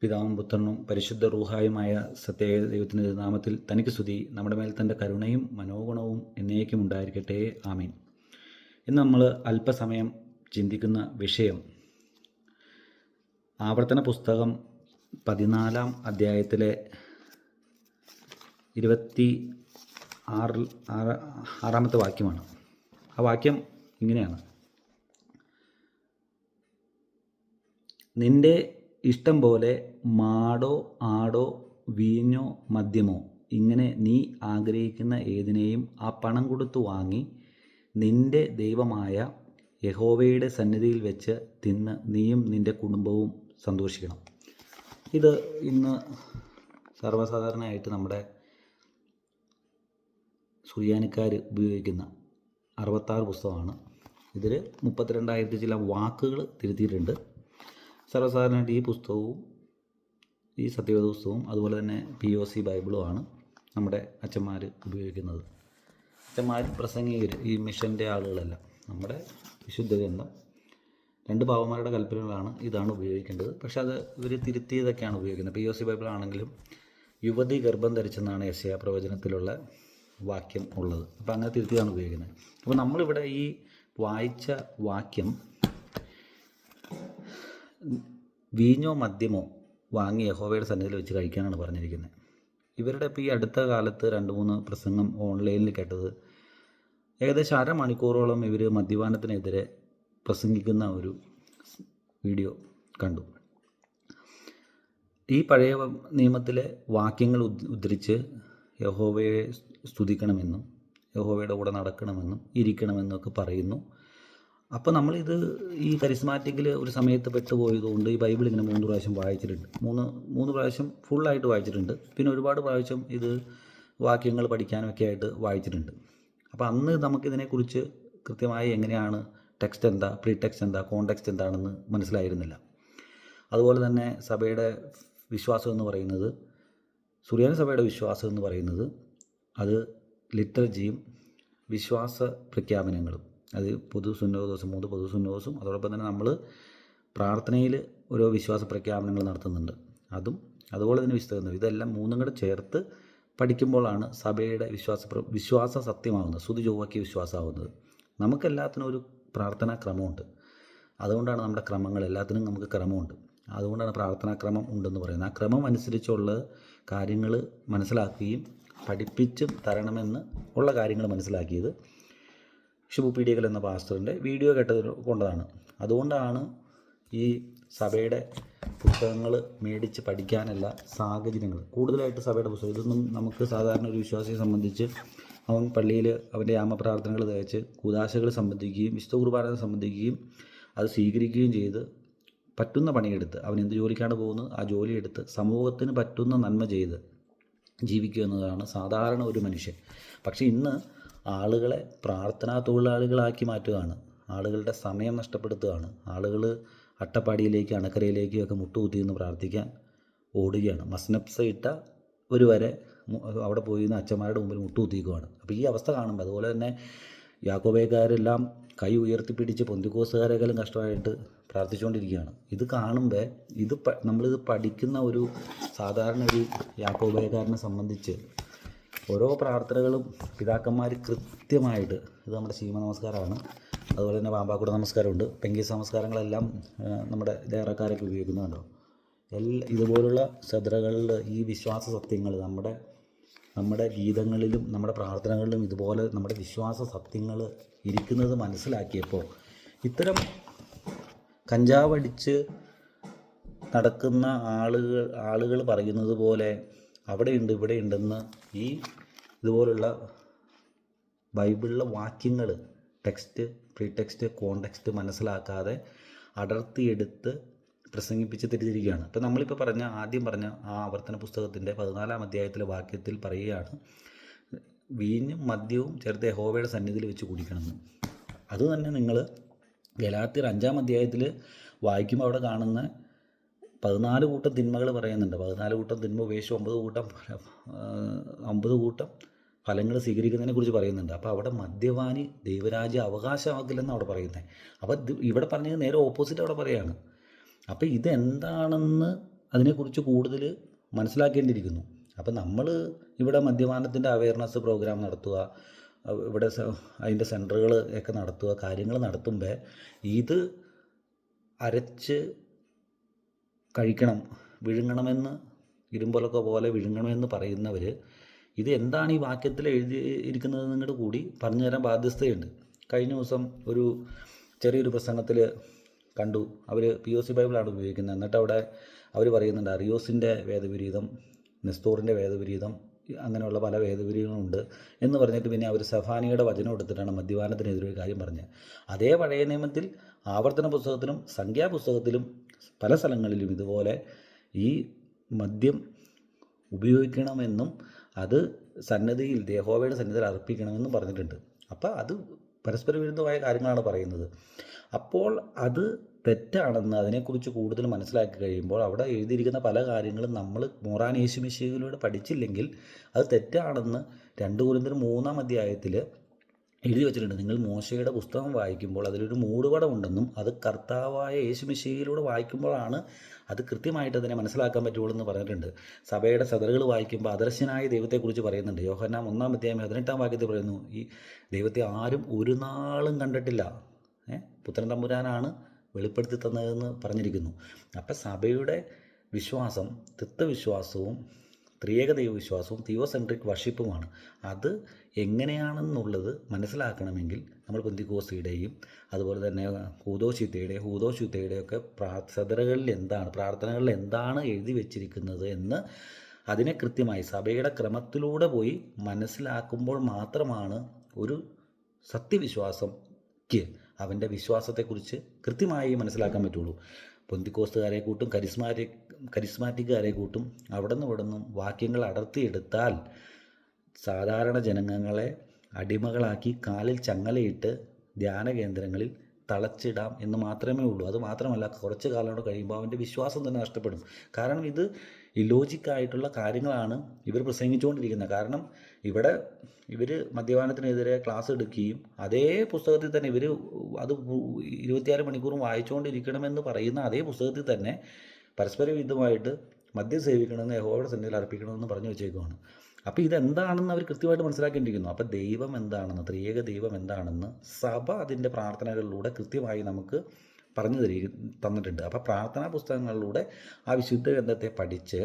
പിതാവും പുത്രനും പരിശുദ്ധ റൂഹായുമായ സത്യേക ദൈവത്തിൻ്റെ നാമത്തിൽ തനിക്ക് സ്തുതി. നമ്മുടെ മേൽ തൻ്റെ കരുണയും മനോഗുണവും എന്നേക്കും ഉണ്ടായിരിക്കട്ടെ. ആമീൻ. ഇന്ന് നമ്മൾ അല്പസമയം ചിന്തിക്കുന്ന വിഷയം ആവർത്തന പുസ്തകം 14-ാം അധ്യായത്തിലെ 26-ാമത്തെ വാക്യമാണ്. ആ വാക്യം ഇങ്ങനെയാണ്: നിന്റെ ഇഷ്ടം പോലെ മാടോ ആടോ വീഞ്ഞോ മദ്യമോ ഇങ്ങനെ നീ ആഗ്രഹിക്കുന്ന ഏതിനെയും ആ പണം കൊടുത്തു വാങ്ങി നിന്റെ ദൈവമായ യഹോവയുടെ സന്നിധിയിൽ വെച്ച് തിന്ന് നീയും നിന്റെ കുടുംബവും സന്തോഷിക്കണം. ഇത് ഇന്ന് സർവ്വസാധാരണയായിട്ട് നമ്മുടെ സുറിയാനിക്കാർ ഉപയോഗിക്കുന്ന 66 പുസ്തകമാണ്. ഇതിൽ 32,000 ചില വാക്കുകൾ തിരുത്തിയിട്ടുണ്ട്. സർവ്വസാധാരണയായിട്ട് ഈ പുസ്തകവും ഈ സത്യവേദ പുസ്തകവും അതുപോലെ തന്നെ POC ബൈബിളുമാണ് നമ്മുടെ അച്ഛന്മാർ ഉപയോഗിക്കുന്നത്. അച്ഛന്മാർ, പ്രസംഗികർ, ഈ മിഷൻ്റെ ആളുകളെല്ലാം നമ്മുടെ വിശുദ്ധ ഗ്രന്ഥം 2 പാവന്മാരുടെ കൽപ്പനകളാണ്, ഇതാണ് ഉപയോഗിക്കേണ്ടത്. പക്ഷെ അത് ഇവർ തിരുത്തിയതൊക്കെയാണ് ഉപയോഗിക്കുന്നത്. POC ബൈബിളാണെങ്കിലും യുവതി ഗർഭം ധരിച്ചെന്നാണ് യെശയ്യാ പ്രവചനത്തിലുള്ള വാക്യം ഉള്ളത്. അപ്പോൾ അങ്ങനെ തിരുത്തിയാണ് ഉപയോഗിക്കുന്നത്. അപ്പോൾ നമ്മളിവിടെ ഈ വായിച്ച വാക്യം വീഞ്ഞോ മദ്യമോ വാങ്ങി യഹോവയുടെ സന്നിധിയിൽ വെച്ച് കഴിക്കാനാണ് പറഞ്ഞിരിക്കുന്നത്. ഇവരുടെ ഇപ്പോൾ ഈ അടുത്ത കാലത്ത് 2-3 പ്രസംഗം ഓൺലൈനിൽ കേട്ടത്, ഏകദേശം അരമണിക്കൂറോളം ഇവർ മദ്യപാനത്തിനെതിരെ പ്രസംഗിക്കുന്ന ഒരു വീഡിയോ കണ്ടു. ഈ പഴയ നിയമത്തിലെ വാക്യങ്ങൾ ഉദ്ധരിച്ച് യഹോവയെ സ്തുതിക്കണമെന്നും യഹോവയുടെ കൂടെ നടക്കണമെന്നും ഇരിക്കണമെന്നും ഒക്കെ പറയുന്നു. അപ്പോൾ നമ്മളിത് ഈ കരിസ്മാറ്റിക്കിൽ ഒരു സമയത്ത് പെട്ടുപോയതുകൊണ്ട് ഈ ബൈബിൾ ഇങ്ങനെ 3 പ്രാവശ്യം വായിച്ചിട്ടുണ്ട്. മൂന്ന് പ്രാവശ്യം ഫുള്ളായിട്ട് വായിച്ചിട്ടുണ്ട്. പിന്നെ ഒരുപാട് പ്രാവശ്യം ഇത് വാക്യങ്ങൾ പഠിക്കാനൊക്കെ ആയിട്ട് വായിച്ചിട്ടുണ്ട്. അപ്പോൾ അന്ന് നമുക്കിതിനെക്കുറിച്ച് കൃത്യമായി എങ്ങനെയാണ് ടെക്സ്റ്റ് എന്താ, പ്രീ ടെക്സ്റ്റ് എന്താ, കോണ്ടെക്സ്റ്റ് എന്താണെന്ന് മനസ്സിലായിരുന്നില്ല. അതുപോലെ തന്നെ സഭയുടെ വിശ്വാസം എന്ന് പറയുന്നത്, സുറിയാനി സഭയുടെ വിശ്വാസം എന്ന് പറയുന്നത്, അത് ലിറ്റർജിയും വിശ്വാസ പ്രഖ്യാപനങ്ങളും, അത് പൊതു സുന്നോദോസും 3 പൊതു സുന്നോദോസും അതോടൊപ്പം തന്നെ നമ്മൾ പ്രാർത്ഥനയിൽ ഓരോ വിശ്വാസ പ്രഖ്യാപനങ്ങൾ നടത്തുന്നുണ്ട്. അതുപോലെ തന്നെ വിശുദ്ധ, ഇതെല്ലാം 3 കൂടെ ചേർത്ത് പഠിക്കുമ്പോഴാണ് സഭയുടെ വിശ്വാസ സത്യമാകുന്നത്, സ്തുതി ചൊവ്വാക്കി വിശ്വാസമാകുന്നത്. നമുക്കെല്ലാത്തിനും ഒരു പ്രാർത്ഥനാ ക്രമമുണ്ട്. അതുകൊണ്ടാണ് നമ്മുടെ ക്രമങ്ങൾ, എല്ലാത്തിനും നമുക്ക് ക്രമമുണ്ട്. അതുകൊണ്ടാണ് പ്രാർത്ഥനാക്രമം ഉണ്ടെന്ന് പറയുന്നത്. ആ ക്രമം അനുസരിച്ചുള്ള കാര്യങ്ങൾ മനസ്സിലാക്കുകയും പഠിപ്പിച്ചും തരണമെന്ന് ഉള്ള കാര്യങ്ങൾ മനസ്സിലാക്കിയത് ഷിബു പീഡിയകൽ എന്ന പാസ്റ്ററിൻ്റെ വീഡിയോ കേട്ടത് കൊണ്ടതാണ്. അതുകൊണ്ടാണ് ഈ സഭയുടെ പുസ്തകങ്ങൾ മേടിച്ച് പഠിക്കാനുള്ള സാഹചര്യങ്ങൾ കൂടുതലായിട്ട് സഭയുടെ പുസ്തകം. ഇതൊന്നും നമുക്ക് സാധാരണ ഒരു വിശ്വാസിയെ സംബന്ധിച്ച് അവൻ പള്ളിയിൽ അവൻ്റെ യാമപ്രാർത്ഥനകൾ തയ്ച്ച് കൂദാശകൾ സംബന്ധിക്കുകയും വിശുദ്ധ കുർബാന സംബന്ധിക്കുകയും അത് സ്വീകരിക്കുകയും ചെയ്ത് പറ്റുന്ന പണിയെടുത്ത്, അവൻ എന്ത് ജോലിക്കാണ് പോകുന്നത് ആ ജോലിയെടുത്ത് സമൂഹത്തിന് പറ്റുന്ന നന്മ ചെയ്ത് ജീവിക്കുക എന്നതാണ് സാധാരണ ഒരു മനുഷ്യൻ. പക്ഷേ ഇന്ന് ആളുകളെ പ്രാർത്ഥനാ തൊഴിലാളികളാക്കി മാറ്റുകയാണ്, ആളുകളുടെ സമയം നഷ്ടപ്പെടുത്തുകയാണ്. ആളുകൾ അട്ടപ്പാടിയിലേക്ക് അണക്കരയിലേക്കും ഒക്കെ മുട്ടുകുത്തിയെന്ന് പ്രാർത്ഥിക്കാൻ ഓടുകയാണ്. മസ്നപ്സ ഇട്ട ഒരു വരെ അവിടെ പോയി നിന്ന് അച്ഛന്മാരുടെ മുമ്പിൽ മുട്ടുകുത്തിക്കുകയാണ്. അപ്പോൾ ഈ അവസ്ഥ കാണുമ്പോൾ, അതുപോലെ തന്നെ യാക്കോബേക്കാരെല്ലാം കൈ ഉയർത്തിപ്പിടിച്ച് പൊന്തിക്കോസുകാരെക്കാളും കഷ്ടമായിട്ട് പ്രാർത്ഥിച്ചുകൊണ്ടിരിക്കുകയാണ്. ഇത് കാണുമ്പോൾ നമ്മളിത് പഠിക്കുന്ന ഒരു സാധാരണ ഒരു യാക്കോബേക്കാരനെ സംബന്ധിച്ച് ഓരോ പ്രാർത്ഥനകളും പിതാക്കന്മാർ കൃത്യമായിട്ട്, ഇത് നമ്മുടെ ശീമ നമസ്കാരമാണ്, അതുപോലെ തന്നെ പാമ്പാക്കുട നമസ്കാരമുണ്ട്, പെങ്കീസ് നമസ്കാരങ്ങളെല്ലാം നമ്മുടെ ദേറക്കാരൊക്കെ ഉപയോഗിക്കുന്നുണ്ടോ. ഇതുപോലുള്ള ശ്രദ്ധകളിൽ ഈ വിശ്വാസ സത്യങ്ങൾ നമ്മുടെ ഗീതങ്ങളിലും നമ്മുടെ പ്രാർത്ഥനകളിലും ഇതുപോലെ നമ്മുടെ വിശ്വാസ സത്യങ്ങൾ ഇരിക്കുന്നത് മനസ്സിലാക്കിയപ്പോൾ ഇത്തരം കഞ്ചാവടിച്ച് നടക്കുന്ന ആളുകൾ പറയുന്നത് പോലെ അവിടെയുണ്ട് ഇവിടെയുണ്ടെന്ന് ഈ ഇതുപോലുള്ള ബൈബിളിലെ വാക്യങ്ങൾ, ടെക്സ്റ്റ്, പ്രീ ടെക്സ്റ്റ്, കോണ്ടെക്സ്റ്റ് മനസ്സിലാക്കാതെ അടർത്തിയെടുത്ത് പ്രസംഗിപ്പിച്ച് തിരിച്ചിരിക്കുകയാണ്. അപ്പോൾ നമ്മളിപ്പോൾ ആദ്യം പറഞ്ഞ ആ ആവർത്തന പുസ്തകത്തിൻ്റെ 14-ാം അധ്യായത്തിലെ വാക്യത്തിൽ പറയുകയാണ്, വീഞ്ഞും മദ്യവും ചേർത്ത് യഹോവയുടെ സന്നിധിയിൽ വെച്ച് കുടിക്കണമെന്ന്. അതുതന്നെ നിങ്ങൾ ഗലാത്യർ 5-ാം അധ്യായത്തിൽ വായിക്കുമ്പോൾ അവിടെ കാണുന്ന 14 കൂട്ടം തിന്മകൾ പറയുന്നുണ്ട്. 14 കൂട്ടം തിന്മ ഉപേക്ഷിച്ച് 9 കൂട്ടം ഫലങ്ങൾ സ്വീകരിക്കുന്നതിനെ കുറിച്ച് പറയുന്നുണ്ട്. അപ്പോൾ അവിടെ മദ്യപാനി ദൈവരാജ്യം അവകാശമാക്കില്ലെന്ന് അവിടെ പറയുന്നത്. അപ്പോൾ ഇവിടെ പറഞ്ഞത് നേരെ ഓപ്പോസിറ്റ് അവിടെ പറയുകയാണ്. അപ്പോൾ ഇതെന്താണെന്ന് അതിനെക്കുറിച്ച് കൂടുതൽ മനസ്സിലാക്കേണ്ടിയിരിക്കുന്നു. അപ്പം നമ്മൾ ഇവിടെ മദ്യപാനത്തിൻ്റെ അവയർനെസ് പ്രോഗ്രാം നടത്തുക, ഇവിടെ അതിൻ്റെ സെൻറ്ററുകൾ ഒക്കെ നടത്തുക, കാര്യങ്ങൾ നടത്തുമ്പോൾ ഇത് അരച്ച് കഴിക്കണം, വിഴുങ്ങണമെന്ന്, ഇരുമ്പൊലക്ക പോലെ വിഴുങ്ങണമെന്ന് പറയുന്നവർ ഇത് എന്താണ് ഈ വാക്യത്തിൽ എഴുതിയിരിക്കുന്നതെന്നും കൂടി പറഞ്ഞു തരാൻ ബാധ്യസ്ഥയുണ്ട്. കഴിഞ്ഞ ദിവസം ഒരു ചെറിയൊരു പ്രസംഗത്തിൽ കണ്ടു, അവർ POC ബൈബിളാണ് ഉപയോഗിക്കുന്നത്. എന്നിട്ട് അവിടെ അവർ പറയുന്നുണ്ട് അറിയോസിൻ്റെ വേദവിരീതം, നെസ്തോറിൻ്റെ വേദവിരീതം, അങ്ങനെയുള്ള പല വേദവിരീതങ്ങളുണ്ട് എന്ന് പറഞ്ഞിട്ട് പിന്നെ അവർ സഫാനിയുടെ വചനം എടുത്തിട്ടാണ് മദ്യപാനത്തിനെതിരെ ഒരു കാര്യം പറഞ്ഞത്. അതേ പഴയ നിയമത്തിൽ ആവർത്തന പുസ്തകത്തിലും സംഖ്യാപുസ്തകത്തിലും പല സ്ഥലങ്ങളിലും ഇതുപോലെ ഈ മദ്യം ഉപയോഗിക്കണമെന്നും അത് സന്നദ്ധിയിൽ യഹോവയുടെ സന്നിധിയിൽ അർപ്പിക്കണമെന്നും പറഞ്ഞിട്ടുണ്ട്. അപ്പോൾ അത് പരസ്പര വിരുദ്ധമായ കാര്യങ്ങളാണ് പറയുന്നത്. അപ്പോൾ അത് തെറ്റാണെന്ന് അതിനെക്കുറിച്ച് കൂടുതൽ മനസ്സിലാക്കി കഴിയുമ്പോൾ അവിടെ എഴുതിയിരിക്കുന്ന പല കാര്യങ്ങളും നമ്മൾ മോറാൻ യേശുമിശിഹയിലൂടെ പഠിച്ചില്ലെങ്കിൽ അത് തെറ്റാണെന്ന് 2 കൊരിന്ത്യർ 3-ാം അധ്യായത്തിൽ എഴുതി വച്ചിട്ടുണ്ട്. നിങ്ങൾ മോശയുടെ പുസ്തകം വായിക്കുമ്പോൾ അതിലൊരു മൂടുപടം ഉണ്ടെന്നും അത് കർത്താവായ യേശുമിശിഹയിലൂടെ വായിക്കുമ്പോഴാണ് അത് കൃത്യമായിട്ട് അതിനെ മനസ്സിലാക്കാൻ പറ്റുള്ളൂ എന്ന് പറഞ്ഞിട്ടുണ്ട്. സഭയുടെ സദറുകൾ വായിക്കുമ്പോൾ അദർശനായ ദൈവത്തെക്കുറിച്ച് പറയുന്നുണ്ട്. യോഹന്നാൻ 1-ാം അധ്യായം 18-ാം വാക്യത്തിൽ പറയുന്നു, ഈ ദൈവത്തെ ആരും ഒരു നാളും കണ്ടിട്ടില്ല, പുത്രൻ തമ്പുരാനാണ് വെളിപ്പെടുത്തി തന്നതെന്ന് പറഞ്ഞിരിക്കുന്നു. അപ്പം സഭയുടെ വിശ്വാസം തൃത്വവിശ്വാസവും ത്രിയേക ദൈവവിശ്വാസവും തിയോസെൻട്രിക് വർഷിപ്പുമാണ്. അത് എങ്ങനെയാണെന്നുള്ളത് മനസ്സിലാക്കണമെങ്കിൽ നമ്മൾ പെന്തിക്കോസ്തിയുടെയും അതുപോലെ തന്നെ ഹൂദോശുദ്ധയുടെയും ഒക്കെ സദറുകളിൽ എന്താണ്, പ്രാർത്ഥനകളിൽ എന്താണ് എഴുതി വച്ചിരിക്കുന്നത് എന്ന് അതിനെ കൃത്യമായി സഭയുടെ ക്രമത്തിലൂടെ പോയി മനസ്സിലാക്കുമ്പോൾ മാത്രമാണ് ഒരു സത്യവിശ്വാസക്ക് അവൻ്റെ വിശ്വാസത്തെക്കുറിച്ച് കൃത്യമായി മനസ്സിലാക്കാൻ പറ്റുള്ളൂ. പെന്തിക്കോസ്തുകാരെ കൂട്ടും കരിസ്മാറ്റിക്കുകാരെ കൂട്ടും അവിടെ നിന്നും വാക്യങ്ങൾ അടർത്തിയെടുത്താൽ സാധാരണ ജനങ്ങളെ അടിമകളാക്കി കാലിൽ ചങ്ങലയിട്ട് ധ്യാന കേന്ദ്രങ്ങളിൽ തളച്ചിടാം എന്ന് മാത്രമേ ഉള്ളൂ. അത് മാത്രമല്ല, കുറച്ച് കാലം കൂടെ കഴിയുമ്പോൾ അവൻ്റെ വിശ്വാസം തന്നെ നഷ്ടപ്പെടും. കാരണം ഇത് ഇലോജിക്കായിട്ടുള്ള കാര്യങ്ങളാണ് ഇവർ പ്രസംഗിച്ചുകൊണ്ടിരിക്കുന്നത്. കാരണം ഇവർ മദ്യപാനത്തിനെതിരെ ക്ലാസ് എടുക്കുകയും അതേ പുസ്തകത്തിൽ തന്നെ ഇവർ അത് 24 മണിക്കൂറും വായിച്ചുകൊണ്ടിരിക്കണമെന്ന് പറയുന്ന അതേ പുസ്തകത്തിൽ തന്നെ പരസ്പര വിരുദ്ധമായിട്ട് മദ്യം സേവിക്കണമെന്ന് യഹോവയുടെ സന്നിധിയിൽ അർപ്പിക്കണമെന്ന് പറഞ്ഞു വെച്ചേക്കുവാണ്. അപ്പോൾ ഇതെന്താണെന്ന് അവർ കൃത്യമായിട്ട് മനസ്സിലാക്കേണ്ടിയിരിക്കുന്നു. അപ്പോൾ ദൈവം എന്താണെന്ന്, ത്രിയേക ദൈവം എന്താണെന്ന് സഭ അതിൻ്റെ പ്രാർത്ഥനകളിലൂടെ കൃത്യമായി നമുക്ക് പറഞ്ഞു തന്നിട്ടുണ്ട്. അപ്പോൾ പ്രാർത്ഥനാ പുസ്തകങ്ങളിലൂടെ ആ വിശുദ്ധ ഗ്രന്ഥത്തെ പഠിച്ച്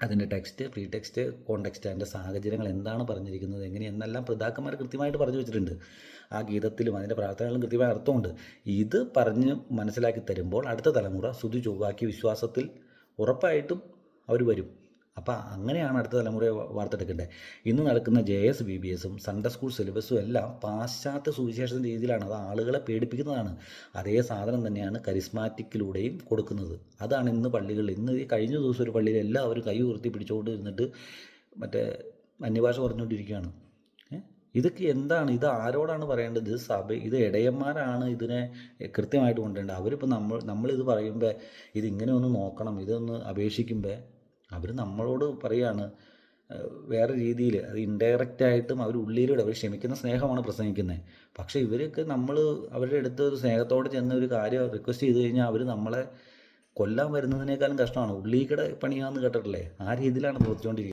അതിൻ്റെ ടെക്സ്റ്റ്, പ്രീ ടെക്സ്റ്റ്, കോണ്ടെക്സ്റ്റ്, അതിൻ്റെ സാഹചര്യങ്ങൾ എന്താണ് പറഞ്ഞിരിക്കുന്നത്, എങ്ങനെയെന്നെല്ലാം പിതാക്കന്മാർ കൃത്യമായിട്ട് പറഞ്ഞു വെച്ചിട്ടുണ്ട്. ആ ഗീതത്തിലും അതിൻ്റെ പ്രാർത്ഥനകളിലും കൃത്യമായ അർത്ഥമുണ്ട്. ഇത് പറഞ്ഞ് മനസ്സിലാക്കി തരുമ്പോൾ അടുത്ത തലമുറ സ്തുതി ചൊവ്വാക്കി വിശ്വാസത്തിൽ ഉറപ്പായിട്ടും അവർ വരും. അപ്പോൾ അങ്ങനെയാണ് അടുത്ത തലമുറയെ വാർത്തെടുക്കേണ്ടത്. ഇന്ന് നടക്കുന്ന JS VBSും സൺഡേ സ്കൂൾ സിലബസും എല്ലാം പാശ്ചാത്യ സുവിശേഷത്തിൻ്റെ രീതിയിലാണ്. അത് ആളുകളെ പേടിപ്പിക്കുന്നതാണ്. അതേ സാധനം തന്നെയാണ് കരിസ്മാറ്റിക്കിലൂടെയും കൊടുക്കുന്നത്. അതാണ് ഇന്ന് പള്ളികളിൽ, ഇന്ന് ഈ കഴിഞ്ഞ ദിവസം ഒരു പള്ളിയിൽ എല്ലാവരും കൈ ഉയർത്തി പിടിച്ചുകൊണ്ട് ഇരുന്നിട്ട് മറ്റേ അന്യഭാഷ പറഞ്ഞുകൊണ്ടിരിക്കുകയാണ്. ഇതൊക്കെ എന്താണ്? ഇത് ആരോടാണ് പറയേണ്ടത്? ഇത് ഇടയന്മാരാണ് ഇതിനെ കൃത്യമായിട്ട് കൊണ്ടുവരേണ്ടത്. അവരിപ്പോൾ നമ്മളിത് പറയുമ്പോൾ ഇതിങ്ങനെ ഒന്ന് നോക്കണം, ഇതൊന്ന് അപേക്ഷിക്കുമ്പോൾ അവർ നമ്മളോട് പറയുകയാണ് വേറെ രീതിയിൽ. അത് ഇൻഡയറക്റ്റായിട്ടും അവർ ഉള്ളിലൂടെ അവർ ക്ഷമിക്കുന്ന സ്നേഹമാണ് പ്രസംഗിക്കുന്നത്. പക്ഷേ ഇവരൊക്കെ അവരുടെ അടുത്ത് ഒരു സ്നേഹത്തോടെ ചെന്ന് ഒരു കാര്യം റിക്വസ്റ്റ് ചെയ്ത് കഴിഞ്ഞാൽ അവർ നമ്മളെ കൊല്ലാൻ വരുന്നതിനേക്കാളും കഷ്ടമാണ്. ഉള്ളിക്കട പണിയാന്ന് കേട്ടിട്ടില്ലേ? ആ രീതിയിലാണ് പ്രവർത്തിച്ചുകൊണ്ടിരിക്കുന്നത്.